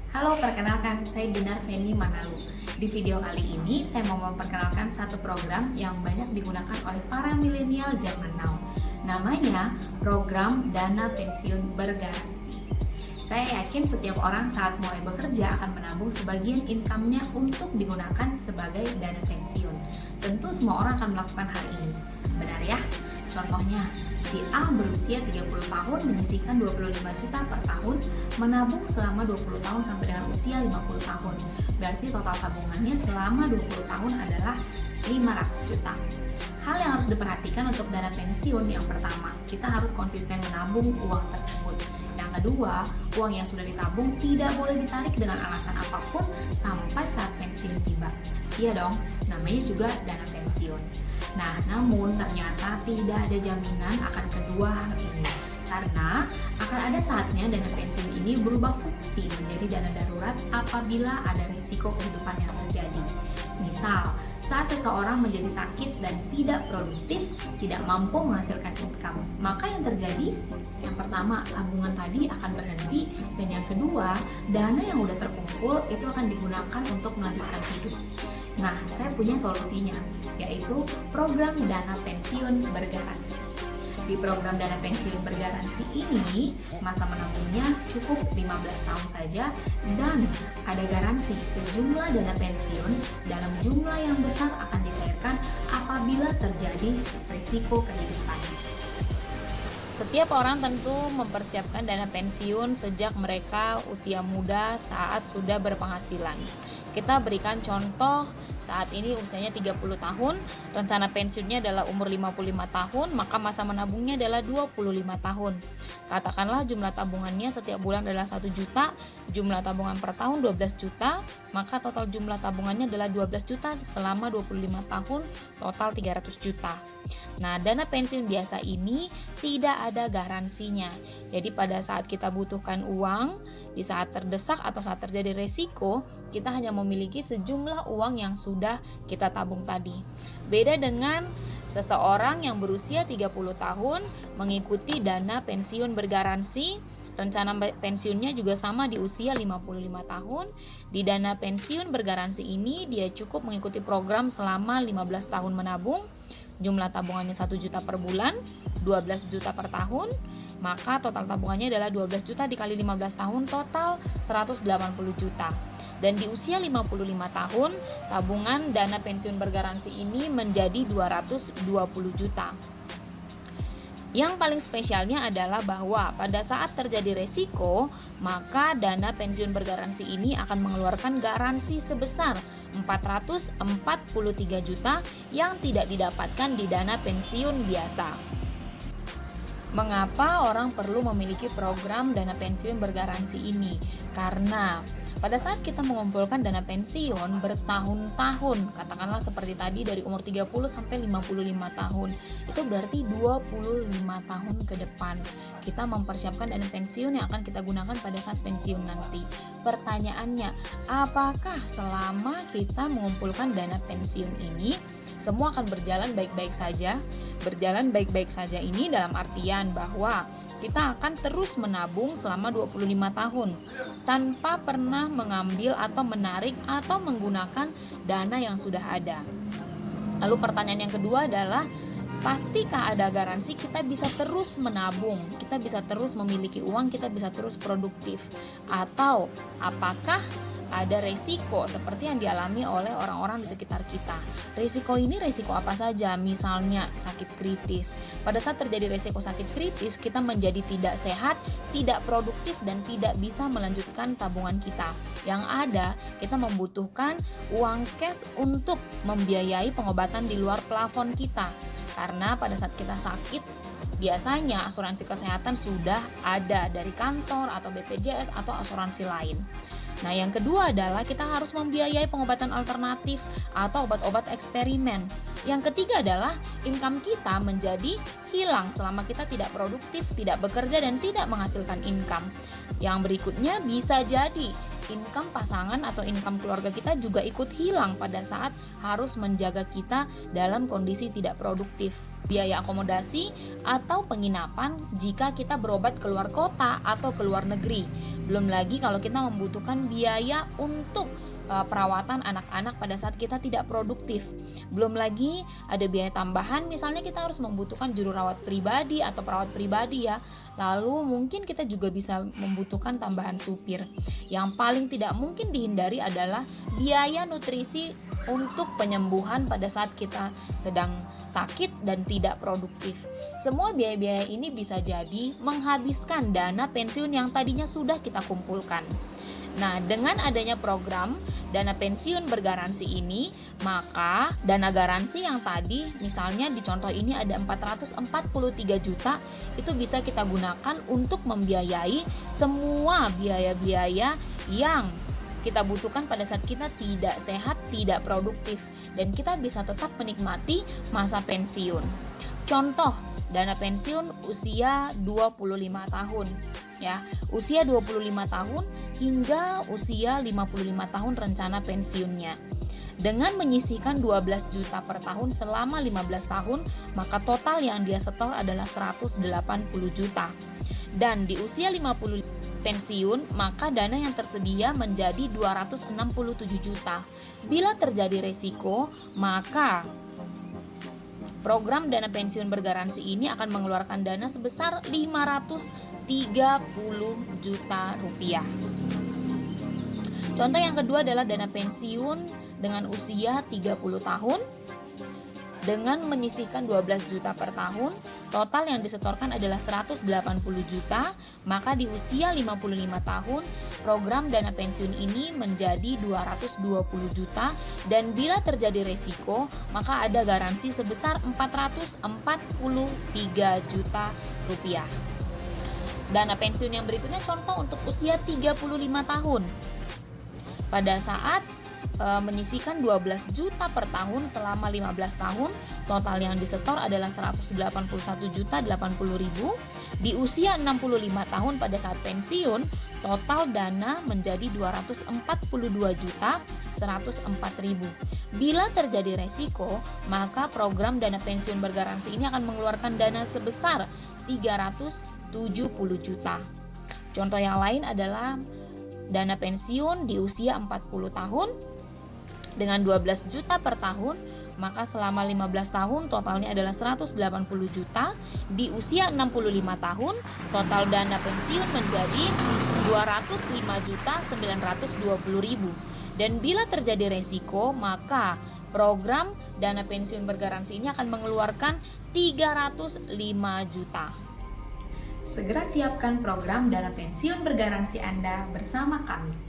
Halo, perkenalkan, saya Dinar Feni Manalu. Di video kali ini, saya mau memperkenalkan satu program yang banyak digunakan oleh para milenial zaman now. Namanya Program Dana Pensiun Bergaransi. Saya yakin setiap orang saat mulai bekerja akan menabung sebagian income-nya untuk digunakan sebagai dana pensiun. Tentu semua orang akan melakukan hal ini. Benar ya? Contohnya, si A berusia 30 tahun menyisihkan 25 juta per tahun, menabung selama 20 tahun sampai dengan usia 50 tahun. Berarti total tabungannya selama 20 tahun adalah 500 juta. Hal yang harus diperhatikan untuk dana pensiun, yang pertama, kita harus konsisten menabung uang tersebut. Yang kedua, uang yang sudah ditabung tidak boleh ditarik dengan alasan apapun sampai saat pensiun tiba. Iya dong, namanya juga dana pensiun. Nah, namun ternyata tidak ada jaminan akan kedua hal ini, karena akan ada saatnya dana pensiun ini berubah fungsi menjadi dana darurat apabila ada risiko kehidupan yang terjadi. Misal, saat seseorang menjadi sakit dan tidak produktif, tidak mampu menghasilkan income, maka yang terjadi, yang pertama, tabungan tadi akan berhenti, dan yang kedua, dana yang udah terkumpul itu akan digunakan untuk melanjutkan hidup. Nah, saya punya solusinya, yaitu program dana pensiun bergaransi. Di program dana pensiun bergaransi ini, masa menabungnya cukup 15 tahun saja dan ada garansi sejumlah dana pensiun dalam jumlah yang besar akan dicairkan apabila terjadi risiko kehidupan. Setiap orang tentu mempersiapkan dana pensiun sejak mereka usia muda saat sudah berpenghasilan. Kita berikan contoh, saat ini usianya 30 tahun, rencana pensiunnya adalah umur 55 tahun, maka masa menabungnya adalah 25 tahun. Katakanlah jumlah tabungannya setiap bulan adalah 1 juta, jumlah tabungan per tahun 12 juta, maka total jumlah tabungannya adalah 12 juta selama 25 tahun, total 300 juta. Nah, dana pensiun biasa ini tidak ada garansinya. Jadi pada saat kita butuhkan uang, di saat terdesak atau saat terjadi resiko, kita hanya memiliki sejumlah uang yang sudah kita tabung tadi. Beda dengan seseorang yang berusia 30 tahun mengikuti dana pensiun bergaransi, rencana pensiunnya juga sama di usia 55 tahun. Di dana pensiun bergaransi ini dia cukup mengikuti program selama 15 tahun menabung. Jumlah tabungannya 1 juta per bulan, 12 juta per tahun, maka total tabungannya adalah 12 juta dikali 15 tahun, total 180 juta. Dan di usia 55 tahun, tabungan dana pensiun bergaransi ini menjadi 220 juta. Yang paling spesialnya adalah bahwa pada saat terjadi resiko, maka dana pensiun bergaransi ini akan mengeluarkan garansi sebesar 443 juta yang tidak didapatkan di dana pensiun biasa. Mengapa orang perlu memiliki program dana pensiun bergaransi ini? Karena pada saat kita mengumpulkan dana pensiun bertahun-tahun, katakanlah seperti tadi dari umur 30 sampai 55 tahun, itu berarti 25 tahun ke depan kita mempersiapkan dana pensiun yang akan kita gunakan pada saat pensiun nanti. Pertanyaannya, apakah selama kita mengumpulkan dana pensiun ini semua akan berjalan baik-baik saja? Berjalan baik-baik saja ini dalam artian bahwa kita akan terus menabung selama 25 tahun tanpa pernah mengambil atau menarik atau menggunakan dana yang sudah ada. Lalu pertanyaan yang kedua adalah, pastikah ada garansi kita bisa terus menabung, kita bisa terus memiliki uang, kita bisa terus produktif? Atau apakah ada resiko seperti yang dialami oleh orang-orang di sekitar kita? Resiko ini resiko apa saja? Misalnya sakit kritis. Pada saat terjadi resiko sakit kritis, kita menjadi tidak sehat, tidak produktif, dan tidak bisa melanjutkan tabungan kita. Yang ada, kita membutuhkan uang cash untuk membiayai pengobatan di luar plafon kita. Karena pada saat kita sakit, biasanya asuransi kesehatan sudah ada dari kantor atau BPJS atau asuransi lain. Nah, yang kedua adalah kita harus membiayai pengobatan alternatif atau obat-obat eksperimen. Yang ketiga adalah income kita menjadi hilang selama kita tidak produktif, tidak bekerja, dan tidak menghasilkan income. Yang berikutnya bisa jadi income pasangan atau income keluarga kita juga ikut hilang pada saat harus menjaga kita dalam kondisi tidak produktif. Biaya akomodasi atau penginapan jika kita berobat keluar kota atau ke luar negeri. Belum lagi kalau kita membutuhkan biaya untuk perawatan anak-anak pada saat kita tidak produktif. Belum lagi ada biaya tambahan, misalnya kita harus membutuhkan juru rawat pribadi atau perawat pribadi ya. Lalu mungkin kita juga bisa membutuhkan tambahan supir. Yang paling tidak mungkin dihindari adalah biaya nutrisi untuk penyembuhan pada saat kita sedang sakit dan tidak produktif. Semua biaya-biaya ini bisa jadi menghabiskan dana pensiun yang tadinya sudah kita kumpulkan. Nah, dengan adanya program dana pensiun bergaransi ini, maka dana garansi yang tadi, misalnya di contoh ini ada 443 juta, itu bisa kita gunakan untuk membiayai semua biaya-biaya yang kita butuhkan pada saat kita tidak sehat, tidak produktif, dan kita bisa tetap menikmati masa pensiun. Contoh, dana pensiun usia 25 tahun. Ya, usia 25 tahun hingga usia 55 tahun rencana pensiunnya. Dengan menyisihkan 12 juta per tahun selama 15 tahun, maka total yang dia setor adalah 180 juta. Dan di usia 50 pensiun, maka dana yang tersedia menjadi 267 juta. Bila terjadi resiko, maka program dana pensiun bergaransi ini akan mengeluarkan dana sebesar 530 juta rupiah. Contoh yang kedua adalah dana pensiun dengan usia 30 tahun dengan menyisihkan 12 juta per tahun. Total yang disetorkan adalah 180 juta, maka di usia 55 tahun program dana pensiun ini menjadi 220 juta, dan bila terjadi resiko maka ada garansi sebesar 443 juta rupiah. Dana pensiun yang berikutnya contoh untuk usia 35 tahun. Pada saat menyisihkan 12 juta per tahun selama 15 tahun, total yang disetor adalah 181 juta 80 ribu. Di usia 65 tahun pada saat pensiun, total dana menjadi 242 juta 104 ribu. Bila terjadi resiko, maka program dana pensiun bergaransi ini akan mengeluarkan dana sebesar 370 juta. Contoh yang lain adalah dana pensiun di usia 40 tahun dengan 12 juta per tahun, maka selama 15 tahun totalnya adalah 180 juta. Di usia 65 tahun, total dana pensiun menjadi 205 juta 920 ribu. Dan bila terjadi resiko, maka program dana pensiun bergaransi ini akan mengeluarkan 305 juta. Segera siapkan program dana pensiun bergaransi Anda bersama kami.